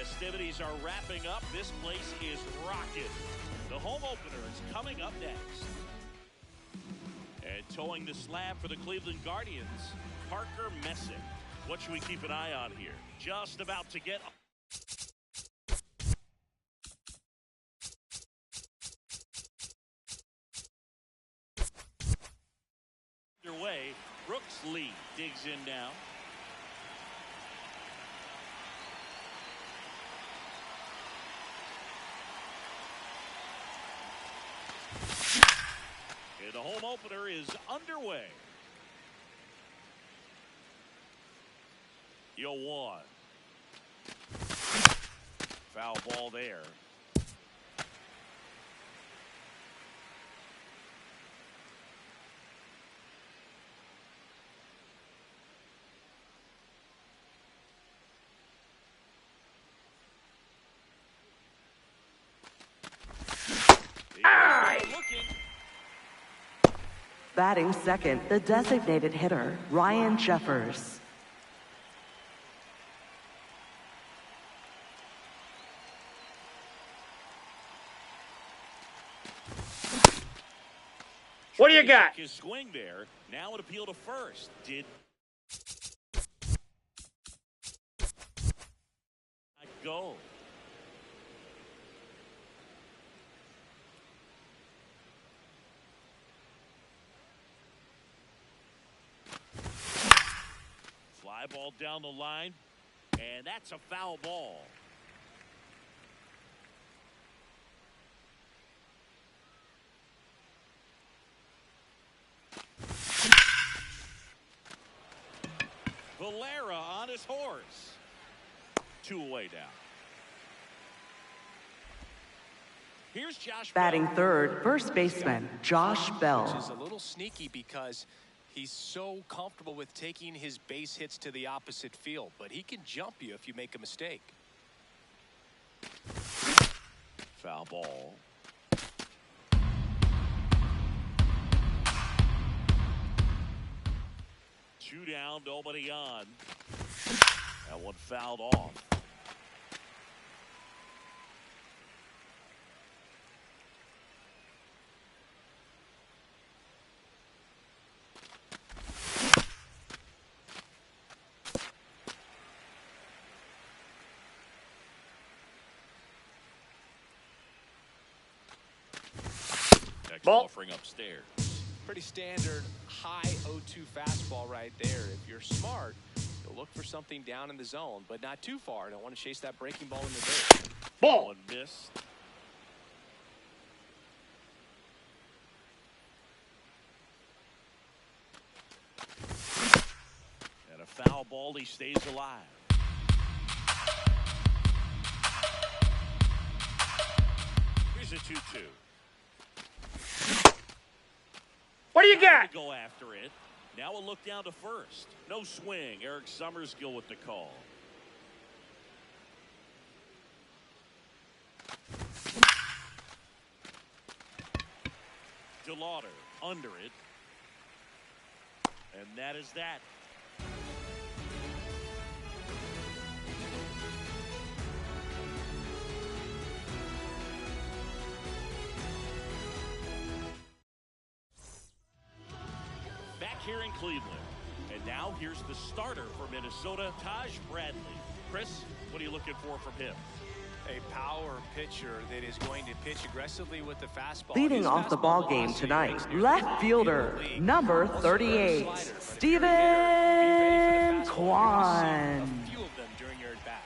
festivities are wrapping up. This place is rocking. The home opener is coming up next. And towing the slab for the Cleveland Guardians, Parker Messick. What should we keep an eye on here? Just about to get underway. Brooks Lee digs in now. And the home opener is underway. 0-1. Foul ball there. Batting second, the designated hitter, Ryan Jeffers. What do you got? His swing there. Now an appeal to first. Did not go. Fly ball down the line, and that's a foul ball. Valera on his horse. 2 away now. Here's Josh Batting Bell. third, first baseman, Josh Bell. Which is a little sneaky because he's so comfortable with taking his base hits to the opposite field, but he can jump you if you make a mistake. Foul ball. Two down, nobody on. That one fouled off. Next Ball. offering upstairs. Pretty standard high 0-2 fastball right there. If you're smart, you'll look for something down in the zone, but not too far. Don't want to chase that breaking ball in the dirt. Ball. One missed. And a foul ball, he stays alive. Here's a 2-2. What do you Trying got? to go after it. Now a look down to first. No swing. Eric Summerskill with the call. DeLauder under it. And that is that. Back here in Cleveland. And now here's the starter for Minnesota, Taj Bradley. Chris, what are you looking for from him? A power pitcher that is going to pitch aggressively with the fastball. Leading His off the fastball ball game velocity tonight, ranks near left the fielder, top in the league. number Also a 38, slider, but if you're a Steven hitter, be ready for the fastball. Kwan. You're gonna see a few of them during your at-bat.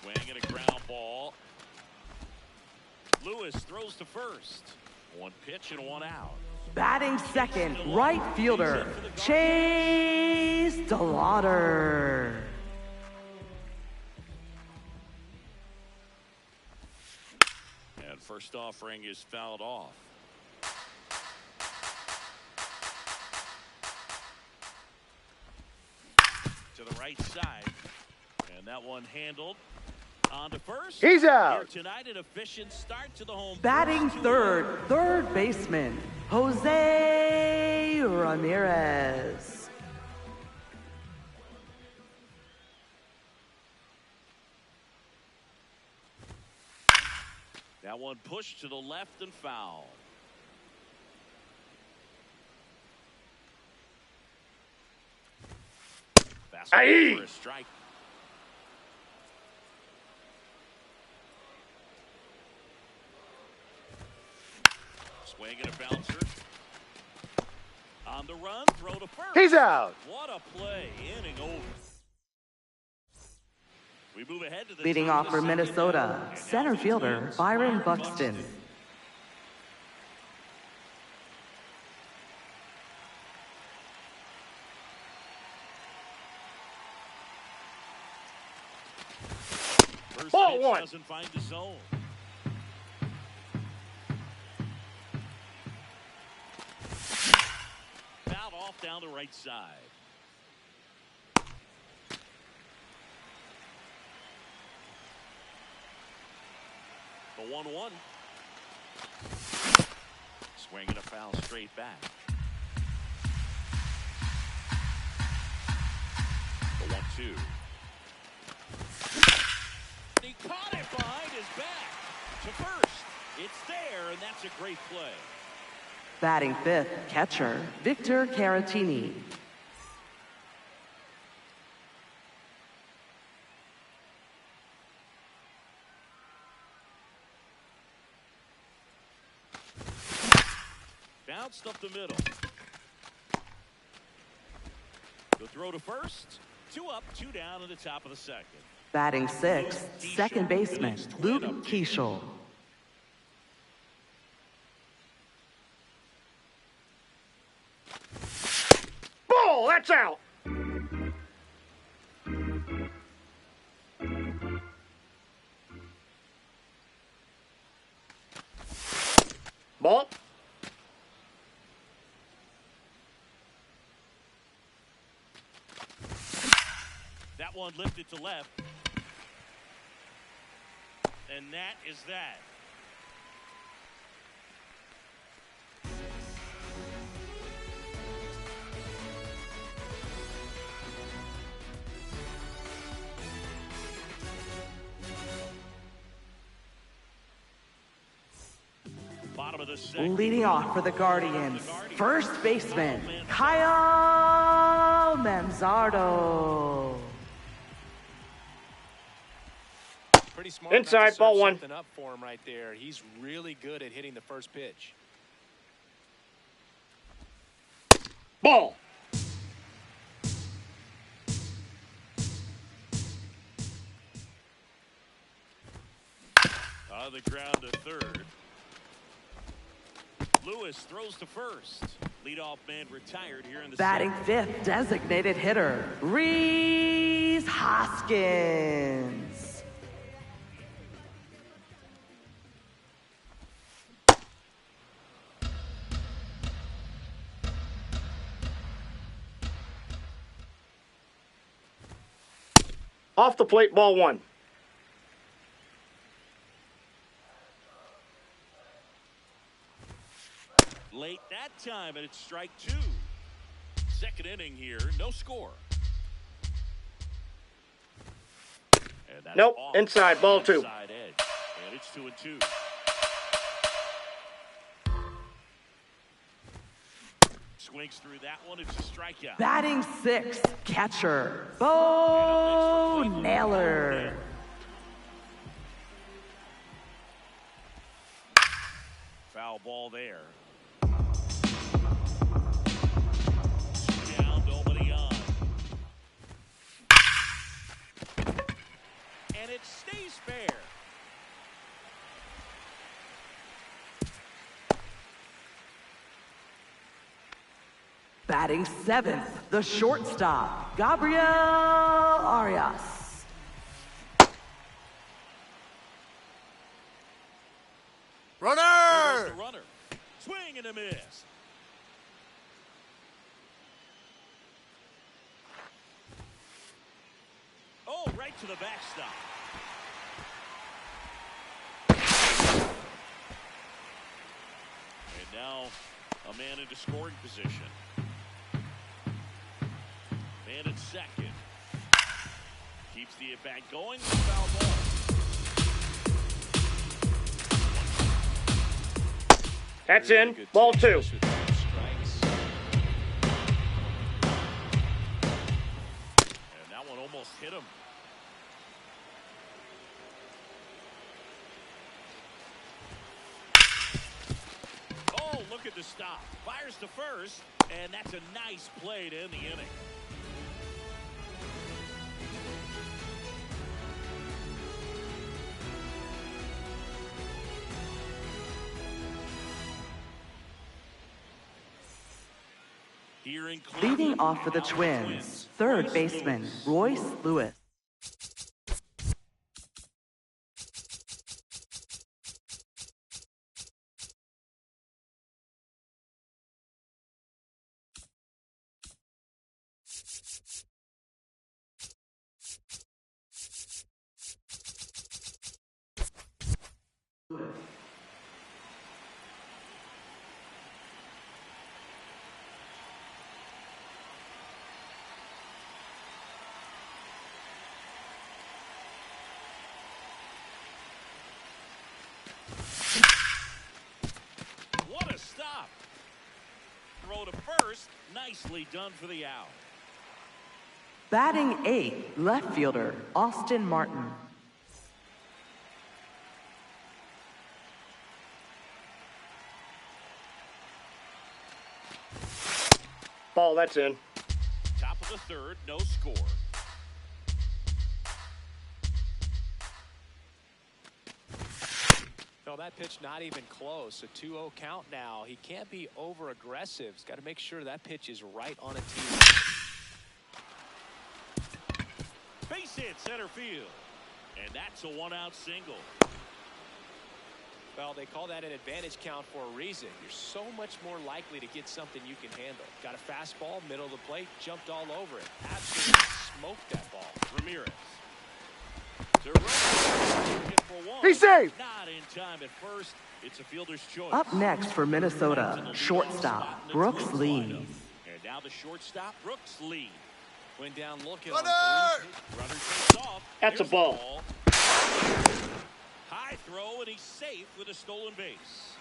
Swing and a ground ball. Lewis throws to first. One pitch and one out. Batting second, right fielder, Chase DeLauder. And first offering is fouled off. To the right side. And that one handled. On to first. He's out. Here tonight, an efficient start to the home. Batting first. third, third baseman, Jose Ramirez. That one pushed to the left and foul. Fastball for a strike. Swing and a bouncer. On the run, throw to first. He's out. What a play. Inning over. We move ahead to the Leading off for Minnesota, center fielder Byron Buxton. First Ball pitch one. doesn't find the zone. Fouled off down the right side. The 1-1. Swing and a foul straight back. The 1-2. He caught it behind his back to first. It's there, and that's a great play. Batting fifth, catcher Victor Caratini. Bounced up the middle. The throw to first. 2 up, 2 down in the top of the second. Batting sixth, second baseman Luke Keeschel. Ball, that's out. Ball. That one lifted to left. And that is that. Bottom of the second. Leading off for the Guardians, first baseman Kyle Manzardo. Pretty smart. Inside, ball one. Something up for him right there. He's really good at hitting the first pitch. Ball. On the ground to third. Lewis throws to first. Leadoff man retired here in the Batting second. fifth, designated hitter Rhys Hoskins. Off the plate, ball one. Late that time, and it's strike 2. Second inning here, no score. And that's Nope, off. inside, ball 2. Inside edge, and it's 2-2. Swings through that one. It's a strikeout. Batting sixth, catcher Bo Naylor. Foul ball there. Down, nobody on. And it stays fair. Batting seventh, the shortstop Gabriel Arias. There goes the runner. Swing and a miss. Oh, right to the backstop. And now a man into scoring position. Man at second. Keeps the at-bat going. Foul ball. That's Really in. good Ball pitch, two. especially with those strikes. And that one almost hit him. Oh, look at the stop. Fires to first, and that's a nice play to end the inning. Here in Cleveland, Leading off for the now Twins, third baseman Royce Lewis. What a stop. Throw to first. Nicely done for the out. Batting eighth, left fielder Austin Martin. Ball, that's in. Top of the third, no score. No, that pitch not even close. A 2-0 count now. He can't be over aggressive. He's got to make sure that pitch is right on a tee. Base hit center field. And that's a one-out single. Well, they call that an advantage count for a reason. You're so much more likely to get something you can handle. Got a fastball, middle of the plate, jumped all over it. Absolutely smoked that ball. Ramirez. To right. Hit for one. He's safe. Not in time at first. It's a fielder's choice. Up next for Minnesota, shortstop Brooks Lee. And now the shortstop, Brooks Lee. Went down looking. Runner! Runner takes off. That's a Here's the ball. High throw, and he's safe with a stolen base.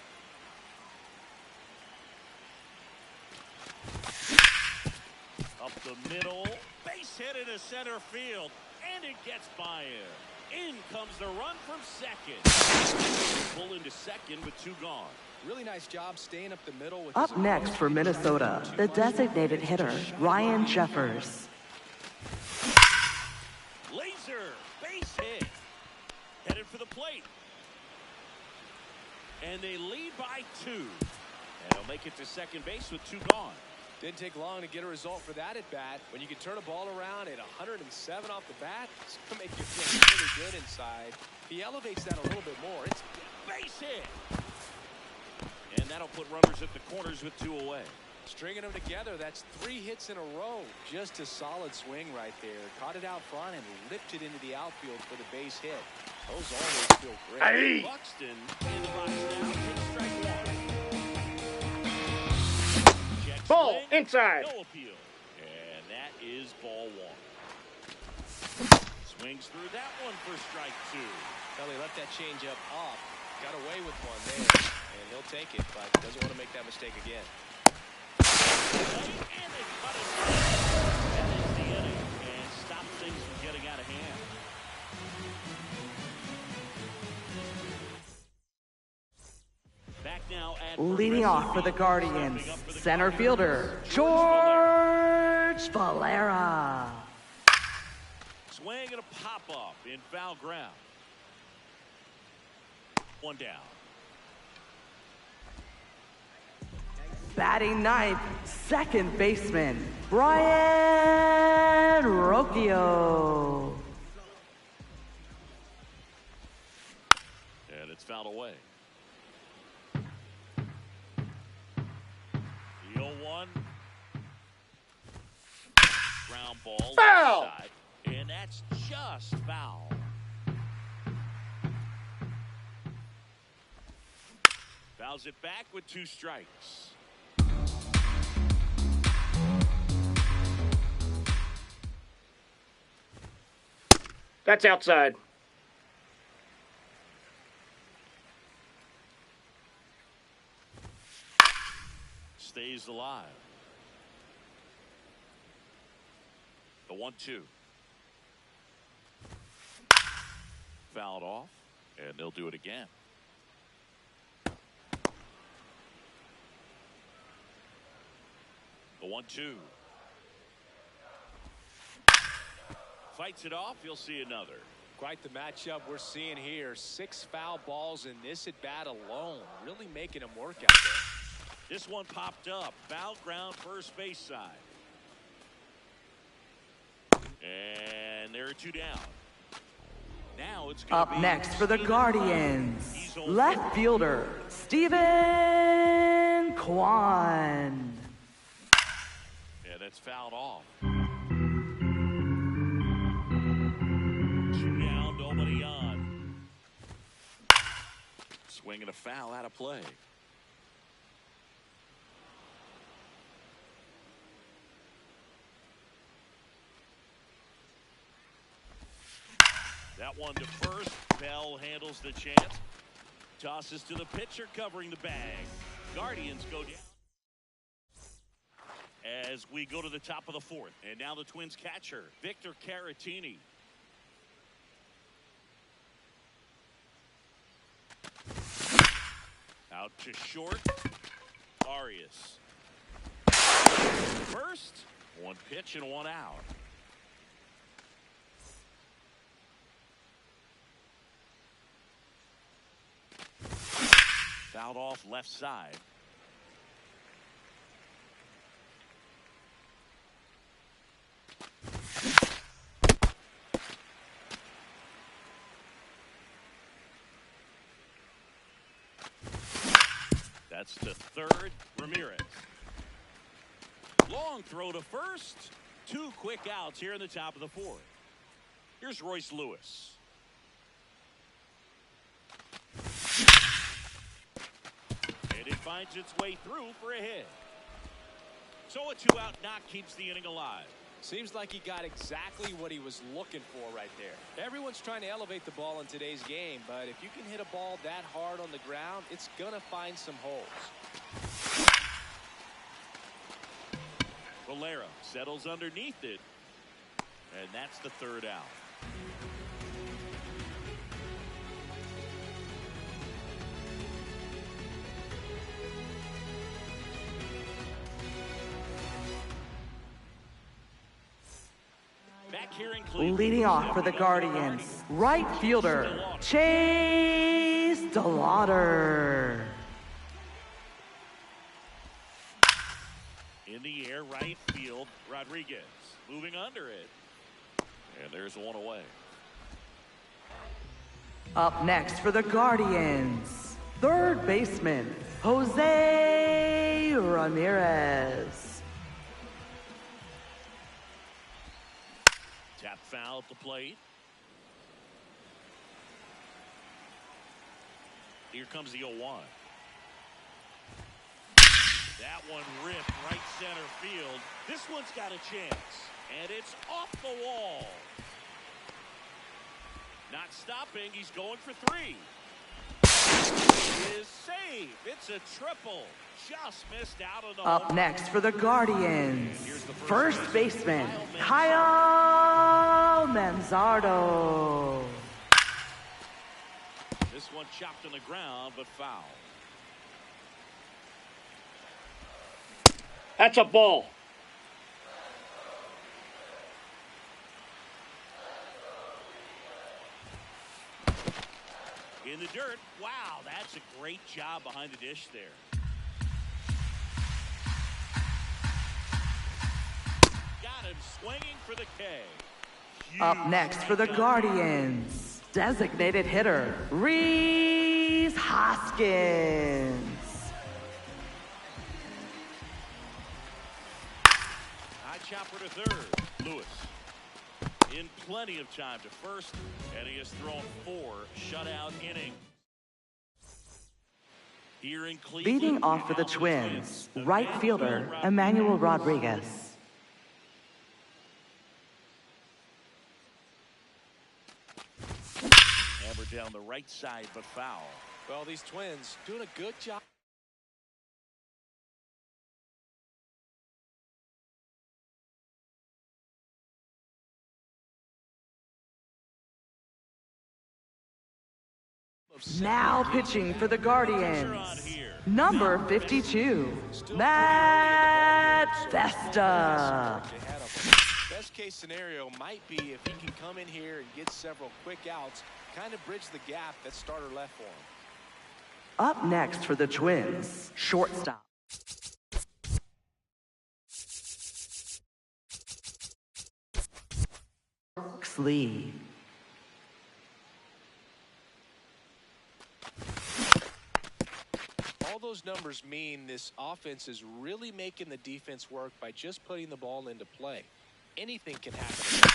Up the middle, base hit into center field, and it gets by him. In comes the run from second. Pull into second with two gone. Really nice job staying up the middle. With Up next for Minnesota, the designated hitter Ryan Jeffers. Laser, base hit. Headed for the plate. And they lead by two. And they'll make it to second base with two gone. Didn't take long to get a result for that at bat. When you can turn a ball around at 107 off the bat, it's going to make you feel really good inside. He elevates that a little bit more. It's Base hit. And that'll put runners at the corners with two away. stringing them together. That's 3 hits in a row. Just a solid swing right there. Caught it out front and lipped it into the outfield for the base hit. Those always feel great. Hey. Buxton in the box now. Takes strike one. Check Ball swing, inside. no appeal. And that is ball one. Swings through that one for strike two. Well, he left that changeup off. Got away with one there. And he'll take it, but doesn't want to make that mistake again. And they cut it. That is the inning and stop things from getting out of hand. Back now at Leading off for the Guardians, center fielder, George Valera. Swing and a pop-up in foul ground. One down. Batting ninth, second baseman, Brian Rocchio. And it's fouled away. The 0-1. Ground ball. Foul! Left side, and that's just foul. Fouls it back with 2 strikes. That's outside. stays alive. The 1-2. Fouled off, and they'll do it again. The 1-2. Fights it off. You'll see another. Quite the matchup we're seeing here. 6 foul balls in this at bat alone. Really making him work out there. This one popped up. Foul ground, first base side. And there are 2 down. Now it's going to be Up next for the Guardians, He's on left fielder, Steven Kwan. Yeah, that's fouled off. 2 down, nobody on. Swinging a foul out of play. That one to first. Bell handles the chance. Tosses to the pitcher covering the bag. Guardians go down. As we go to the top of the 4th. And now the Twins catcher, Victor Caratini. Out to short. Arias. First. 1 pitch and 1 out. Fouled off left side. That's to third. Ramirez. Long throw to first. 2 quick outs here in the top of the 4th. Here's Royce Lewis. And it finds its way through for a hit. So a 2-out knock keeps the inning alive. Seems like he got exactly what he was looking for right there. Everyone's trying to elevate the ball in today's game, but if you can hit a ball that hard on the ground, it's going to find some holes. Valera settles underneath it, and that's the 3rd out. Back here in Cleveland. Leading off for the Guardians, right fielder, Chase DeLauder. In the air, right field, Rodriguez moving under it. And there's 1 away. Up next for the Guardians, third baseman, Jose Ramirez. Tap foul at the plate. Here comes the 0-1. That one ripped right center field. This one's got a chance. And it's off the wall. Not stopping. He's going for 3. Is safe. It's a triple. Just missed out on the Up next for the Guardians, first baseman, Kyle Manzardo. This one chopped on the ground, but foul. That's a ball. In the dirt. Wow, that's a great job behind the dish there. Got him swinging for the K. Up next for the Guardians, designated hitter, Rhys Hoskins. High chopper to third. Lewis in plenty of time to first, and he has thrown 4 shutout innings. Here in Cleveland, Leading off for the Twins, right fielder, Emmanuel Rodriguez. Hammered down the right side, but foul. Well, these Twins doing a good job. Now pitching for the Guardians, number 52, Matt Festa. Best case scenario might be if he can come in here and get several quick outs, kind of bridge the gap that starter left for him. Up next for the Twins, shortstop Lee. All those numbers mean this offense is really making the defense work by just putting the ball into play. Anything can happen in that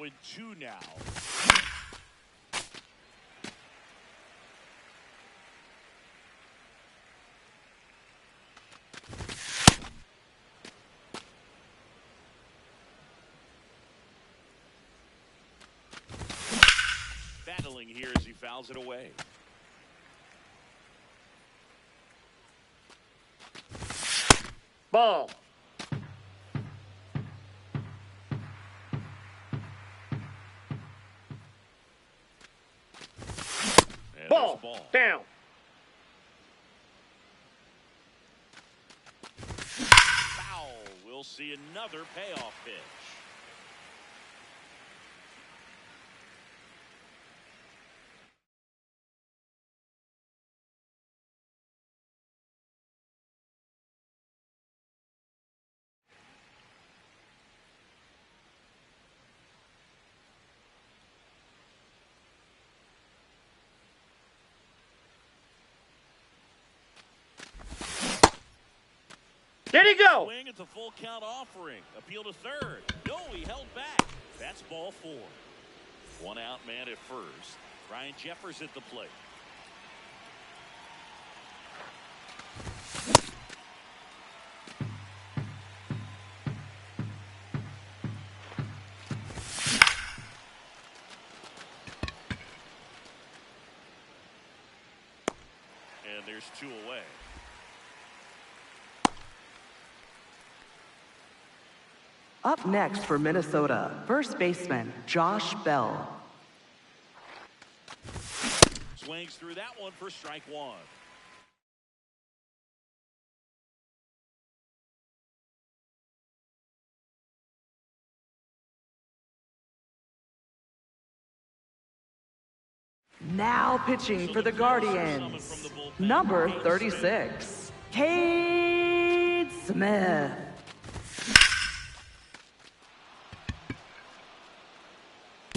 game. 0-2 now. Battling here as he fouls it away. Ball. Ball. Down. Foul. We'll see another payoff pitch. There he go. Swing at the full count offering. Appeal to third. No, he held back. That's ball 4. One out man at first. Ryan Jeffers at the plate. And there's 2 away. Up next for Minnesota, first baseman Josh Bell. Swings through that one for strike 1. Now pitching for the Guardians, number 36, Cade Smith.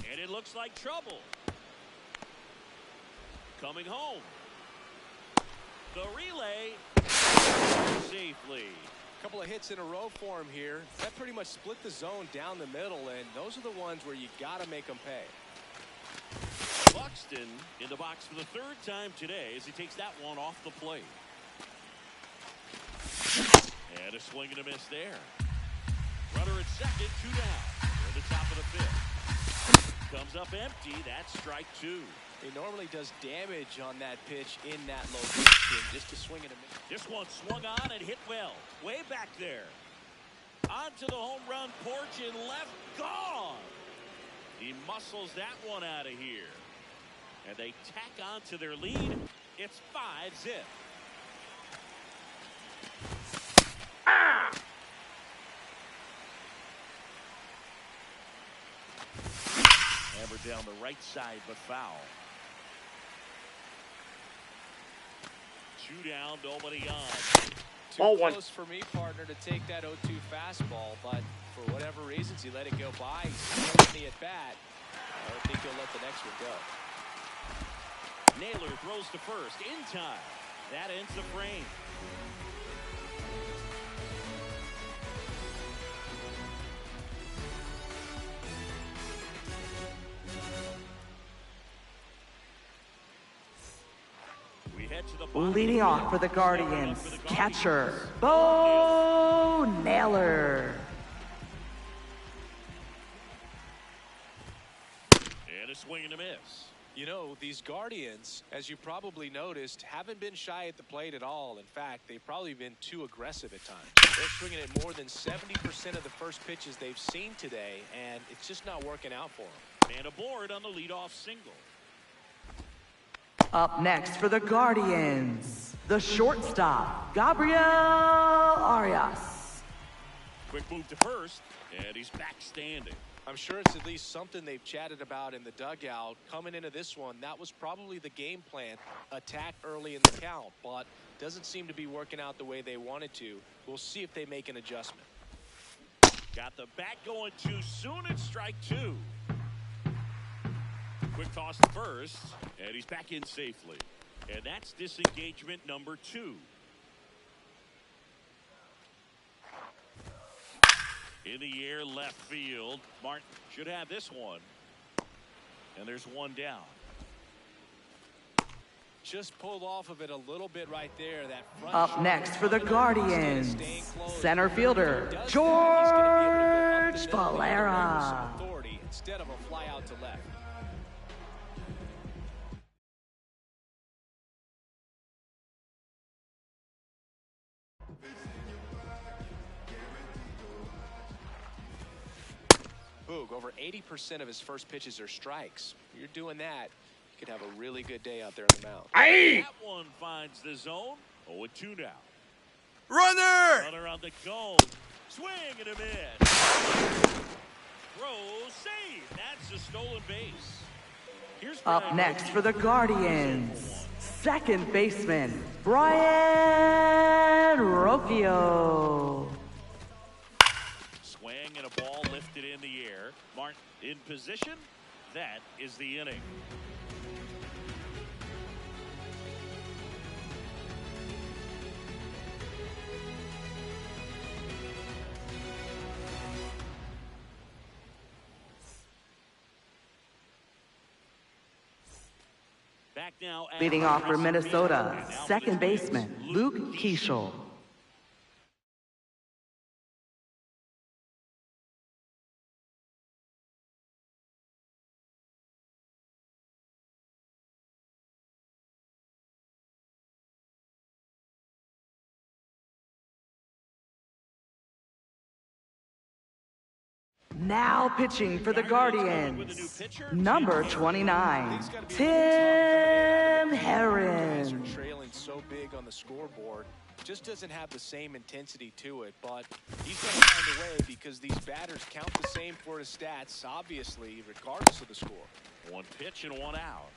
And it looks like trouble. Coming home. The relay safely. A couple of hits in a row for him here. That pretty much split the zone down the middle, and those are the ones where you got to make them pay. Buxton in the box for the 3rd time today as he takes that one off the plate. And a swing and a miss there. Runner at second, 2 down. At the top of the 5th. Comes up empty. That's strike 2. He normally does damage on that pitch in that location. Just a swing and a miss. This one swung on and hit well. Way back there. Onto the home run porch and left. Gone. He muscles that one out of here. And they tack on to their lead. It's 5-zip. Ah! Hammered down the right side, but foul. 2 down, nobody on. Ball Too 1. close for me, partner, to take that 0-2 fastball, but for whatever reasons, he let it go by. He's still in the at-bat. I don't think he'll let the next one go. Naylor throws to first in time. That ends the frame. We head to the Leading off for the Guardians, catcher Bo Naylor. And a swing and a miss. You know, these Guardians, as you probably noticed, haven't been shy at the plate at all. In fact, they've probably been too aggressive at times. They're swinging at more than 70% of the first pitches they've seen today, and it's just not working out for them. And aboard on the leadoff single. Up next for the Guardians, the shortstop, Gabriel Arias. Quick move to first, and he's back standing. I'm sure it's at least something they've chatted about in the dugout. Coming into this one, that was probably the game plan. Attack early in the count, but doesn't seem to be working out the way they wanted to. We'll see if they make an adjustment. Got the bat going too soon at strike two. Quick toss to first, and he's back in safely. And that's disengagement number 2. In the air, left field. Martin should have this one. And there's one down. Just pulled off of it a little bit right there. That front Up next for the Guardians, center fielder, George Valera. Instead of a fly out to left. Boog, over 80% of his first pitches are strikes. If you're doing that, you could have a really good day out there on the mound. Aye! That one finds the zone. 0-2 now. Runner! Runner on the cone. Swing and a miss. Throw, save. That's a stolen base. Here's Up next for the Guardians, second baseman, Brian Rocchio. Swing and a ball lifted in the air. Martin in position. That is the inning. Back now Leading off for Minnesota, second baseman, Luke Keeschel. Now pitching for the Guardians, number 29, Tim Herrin. Are trailing so big on the scoreboard, just doesn't have the same intensity to it, but he's going to find a way because these batters count the same for his stats, obviously, regardless of the score. One pitch and one out.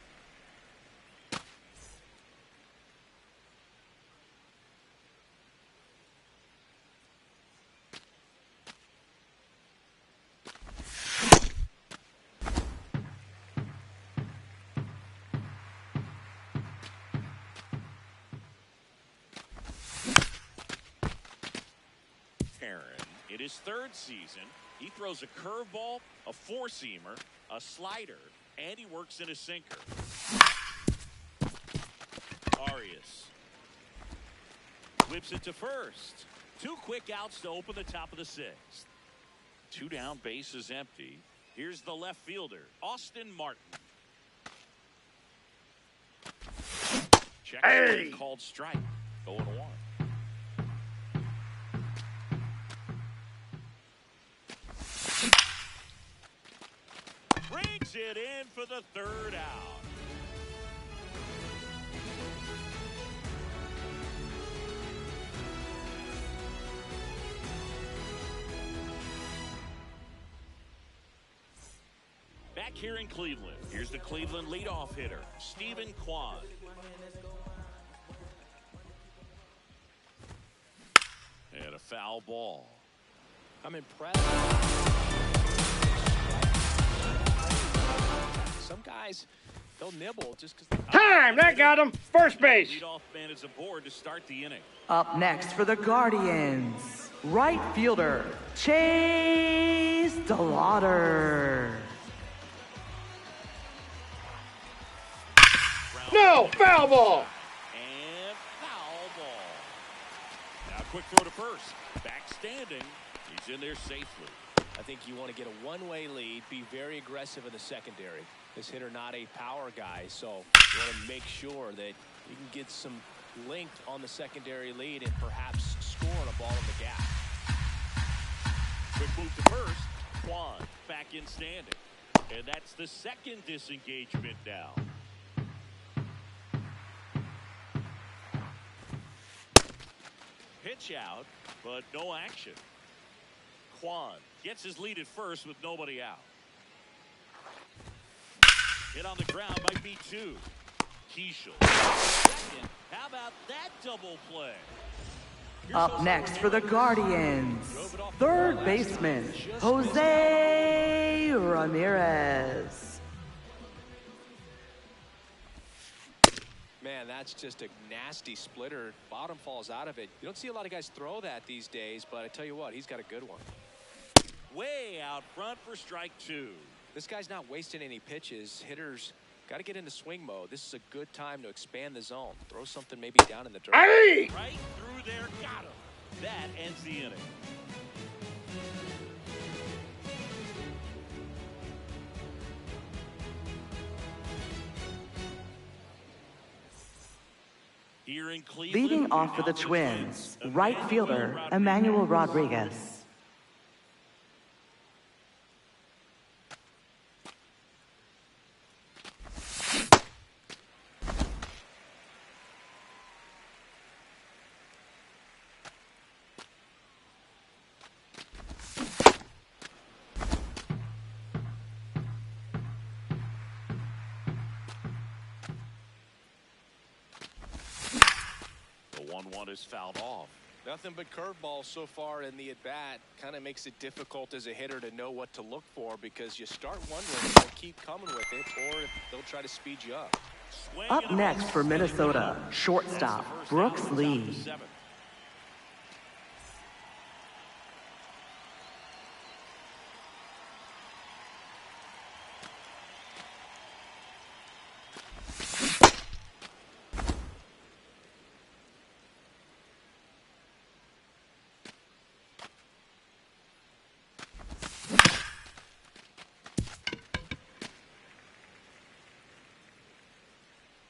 In his third season, he throws a curveball, a four-seamer, a slider, and he works in a sinker. Arias whips it to first. 2 quick outs to open the top of the 6th. 2 down, base is empty. Here's the left fielder, Austin Martin. Check swing called strike. 0-1. Brings it in for the 3rd out. Back here in Cleveland, here's the Cleveland leadoff hitter, Stephen Kwan. And a foul ball. I'm impressed. Some guys, they'll nibble just because. Time! That got him. First base. Leadoff man is aboard to start the inning. Up next for the Guardians, right fielder, Chase DeLauder. No! Foul ball! And foul ball. Now quick throw to first. Back standing. He's in there safely. I think you want to get a one-way lead, be very aggressive in the secondary. This hitter not a power guy, so you want to make sure that you can get some length on the secondary lead and perhaps score on a ball in the gap. Quick move to first. Kwan back in standing. And that's the second disengagement now. Pitch out, but no action. Kwan gets his lead at first with nobody out. Hit on the ground by B2. Keishel. Second. How about that double play? Up next for the Guardians, third baseman, Jose Ramirez. Man, that's just a nasty splitter. Bottom falls out of it. You don't see a lot of guys throw that these days, but I tell you what, he's got a good one. Way out front for strike two. This guy's not wasting any pitches. Hitters got to get into swing mode. This is a good time to expand the zone. Throw something maybe down in the dirt. Hey! Right through there, got him. That ends the inning. Here in Cleveland, Leading off for the Twins, right fielder, Emmanuel Rodriguez. The 1-1 is fouled off. Nothing but curveballs so far in the at-bat. Kind of makes it difficult as a hitter to know what to look for because you start wondering if they'll keep coming with it or if they'll try to speed you up. Up next for Minnesota, shortstop, Brooks Lee.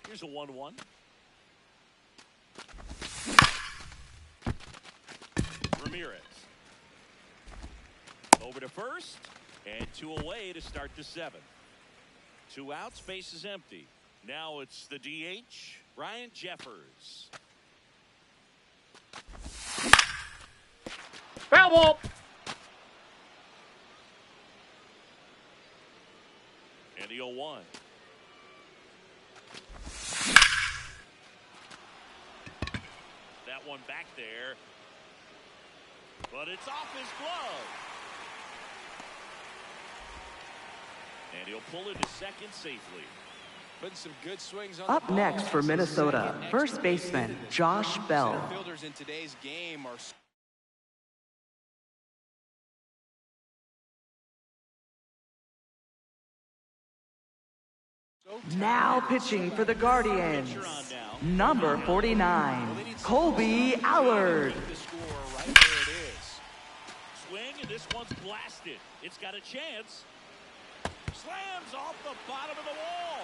Here's a 1-1. Ramirez. Over to first. And 2 away to start the 7th. 2 outs, base is empty. Now it's the DH, Ryan Jeffers. Foul ball! And the 0-1. That one back there. But it's off his glove. And he'll pull into second safely. Putting some good swings on Up next for Minnesota, first baseman, Josh Bell. Center fielders in today's game are Now pitching for the Guardians, number 49, Colby Allard. the score right where it is. Swing, and this one's blasted. It's got a chance. Slams off the bottom of the wall.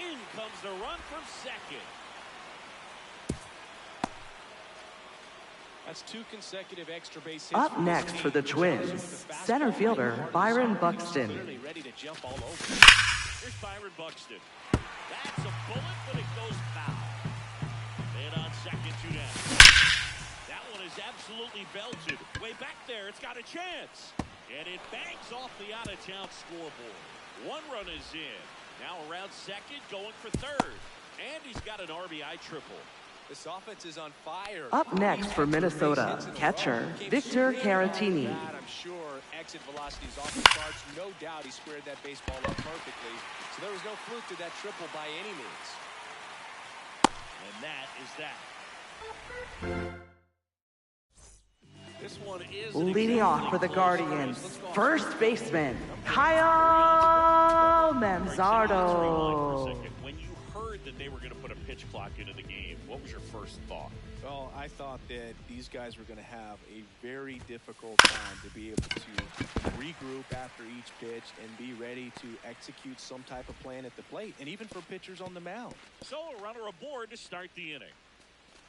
In comes the run from second. That's 2 consecutive extra base hits. Up next for the Twins, center fielder, Byron Buxton. Clearly ready to jump all over. Here's Byron Buxton. That's a bullet, but it goes foul. And on second, 2 down. That one is absolutely belted. Way back there, it's got a chance. And it bangs off the out-of-town scoreboard. 1 run is in. Now around second, going for third. And he's got an RBI triple. This offense is on fire. Up next for Minnesota, catcher, Victor Caratini. I'm sure exit velocity is off the charts. No doubt he squared that baseball up perfectly. So there was no fluke to that triple by any means. And that is that. This one is Leading off for the Guardians, first baseman, Kyle Manzardo. When you heard that they were going to put a pitch clock into the game, what was your first thought? Well, I thought that these guys were going to have a very difficult time to be able to regroup regroup after each pitch and be ready to execute some type of plan at the plate, and even for pitchers on the mound. So a runner aboard to start the inning.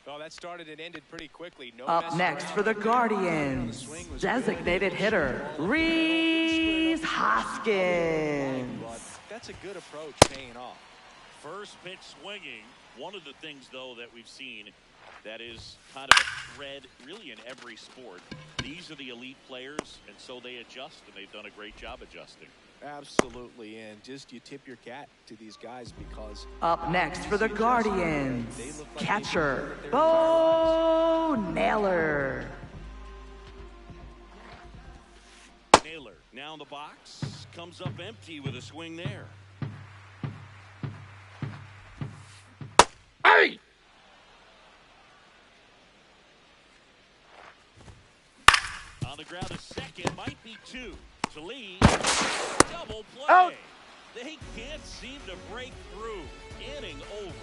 Well, that started and ended pretty quickly. No Up next for the Guardians, designated hitter, Rhys Hoskins. That's a good approach, paying off. First pitch swinging. One of the things, though, that we've seen that is kind of a thread really in every sport. These are the elite players, and so they adjust, and they've done a great job adjusting. Absolutely, and just you tip your cap to these guys because... Up next for the Guardians, catcher, Bo Naylor. Naylor now in the box, comes up empty with a swing there. Hey! On the ground, a second, might be two. To Lee, double play. Out. They can't seem to break through. Inning over.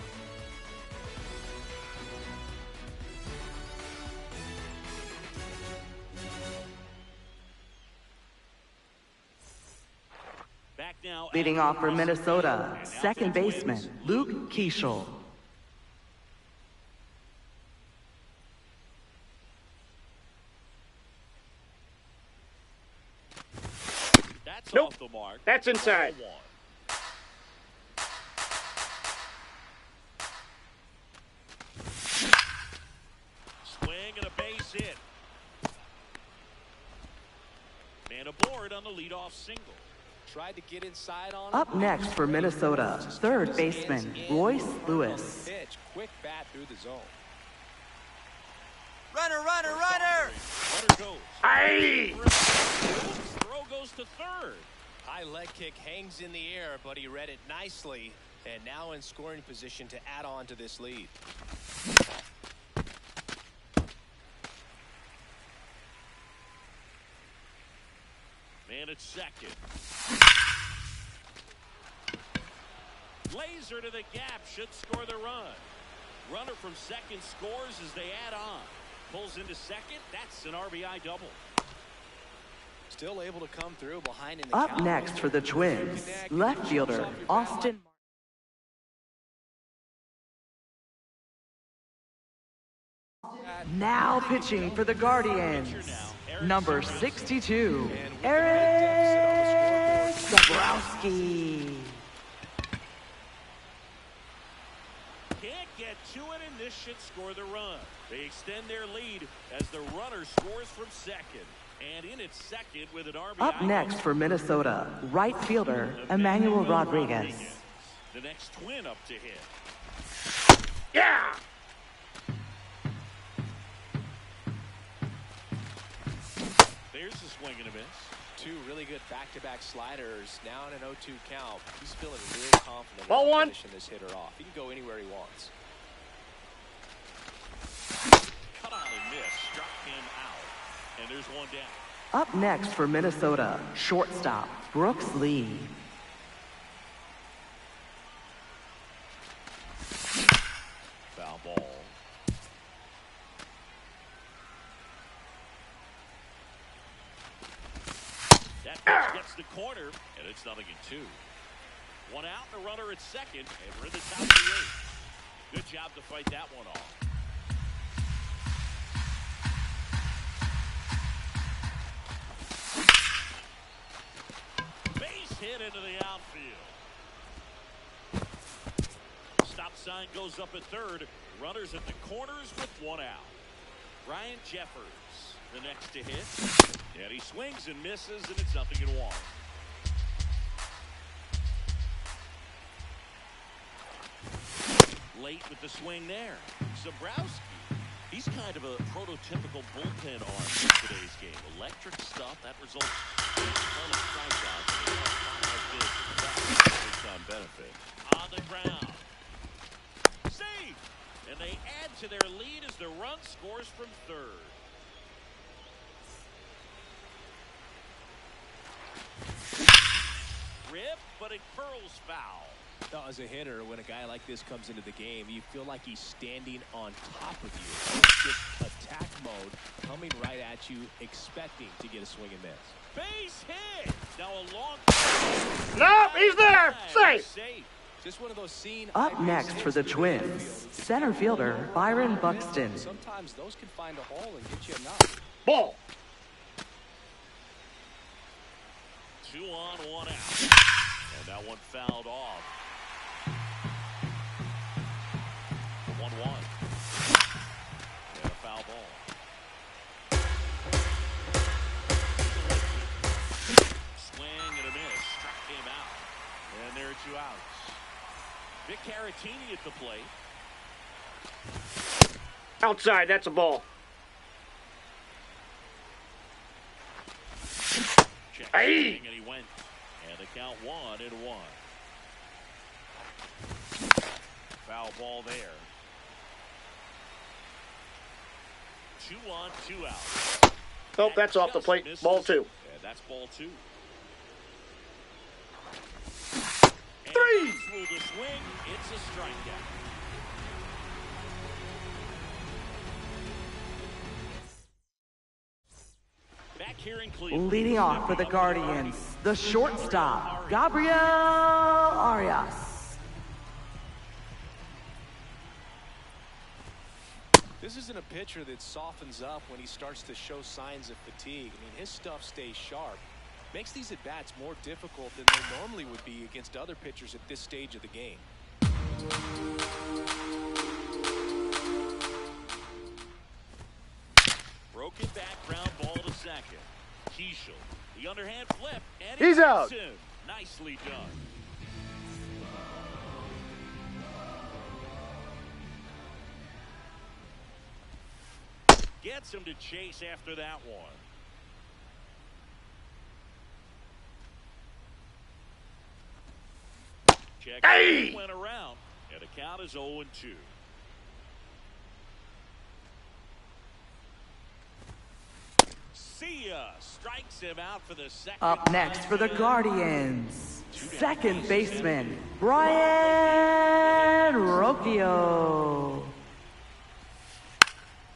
Back now. Leading off for Minnesota, second baseman, Luke Keeschel. That's Nope. off the mark. That's inside. Ball one. Swing and a base hit. Man aboard on the leadoff single. Tried to get inside on Up him. next for Minnesota, third baseman, Royce Lewis. Pitch, quick bat through the zone. Runner goes. Hey! Throw goes to third. High leg kick hangs in the air, but he read it nicely, and now in scoring position to add on to this lead. Man at second. Laser to the gap, should score the run. Runner from second scores as they add on. Pulls into second, that's an RBI double. Still able to come through behind in the Up count. next for the Twins, left fielder, Austin. Now pitching for the Guardians, number 62, Eric Zabrowski. Can't get to it, and this should score the run. They extend their lead as the runner scores from second. And in its second with an RBI. Up next for Minnesota, right fielder, Emmanuel Rodriguez. The next Twin up to hit. Yeah! There's a swing and a miss. Two really good back-to-back sliders. Now in an 0-2 count. He's feeling real confident Ball about one. finishing this hitter off. He can go anywhere he wants. Cut on and miss. Struck him out. And there's one down. Up next for Minnesota, shortstop, Brooks Lee. Foul ball. That pitch gets the corner, and it's 0-2. One out, the runner at second, and we're in the top of the eighth. Good job to fight that one off. Base hit into the outfield. Stop sign goes up at third. Runners at the corners with one out. Ryan Jeffers, the next to hit. And he swings and misses, and it's 0-1. Late with the swing there. Zabrowski. He's kind of a prototypical bullpen arm in today's game. Electric stuff that results in a ton of strikeouts. And a spot like this, that's a big-time benefit. On the ground. Safe! And they add to their lead as the run scores from third. Rip, but it curls foul. Now, as a hitter, when a guy like this comes into the game, you feel like he's standing on top of you. He's just a attack mode, coming right at you, expecting to get a swing and miss. Base hit. Now a long. Nope, he's there. Safe. Just one of those Up next for the Twins, center fielder Byron Buxton. Sometimes those can find a hole and get you a knock. Ball. 2 on, 1 out. And that one fouled off. 1-1. And a foul ball. Swing and a miss. Struck him out. And there are 2 outs. Vic Caratini at the plate. Outside, that's a ball. Check Aye. and he went. And the count 1-1. Foul ball there. 2 on, 2 out. Nope, that's off the plate. Ball 2. And that's ball 2. 3. Through the swing, it's a strikeout. Back here in Cleveland. Leading off for the Guardians, the shortstop, Gabriel Arias. This isn't a pitcher that softens up when he starts to show signs of fatigue. I mean, his stuff stays sharp. Makes these at-bats more difficult than they normally would be against other pitchers at this stage of the game. Broken back ground ball to second. Keishel, the underhand flip, and He's out. Him. Nicely done. Gets him to chase after that one. Check Hey! went around, and the count is 0-2. See ya strikes him out for the second. Up next for the Guardians, second baseman, Brian Rocchio.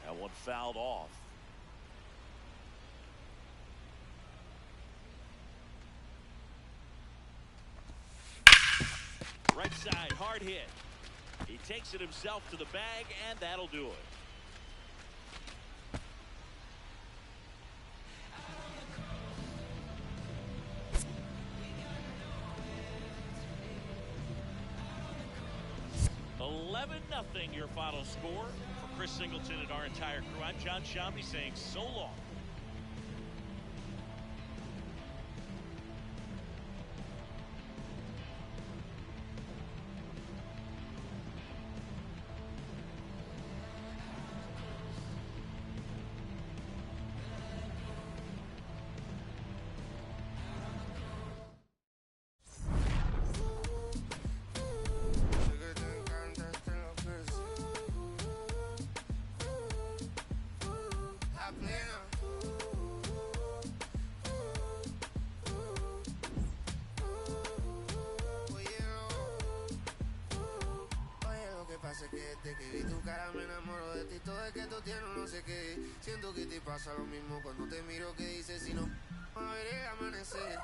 That one fouled off. Right side, hard hit. He takes it himself to the bag, and that'll do it. Nothing your final score. For Chris Singleton and our entire crew, I'm John Shambi saying so long. Que desde que vi tu cara me enamoro de ti. Todo es que tú tienes no sé qué. Siento que te pasa lo mismo cuando te miro. Que dices si no, a ver el amanecer.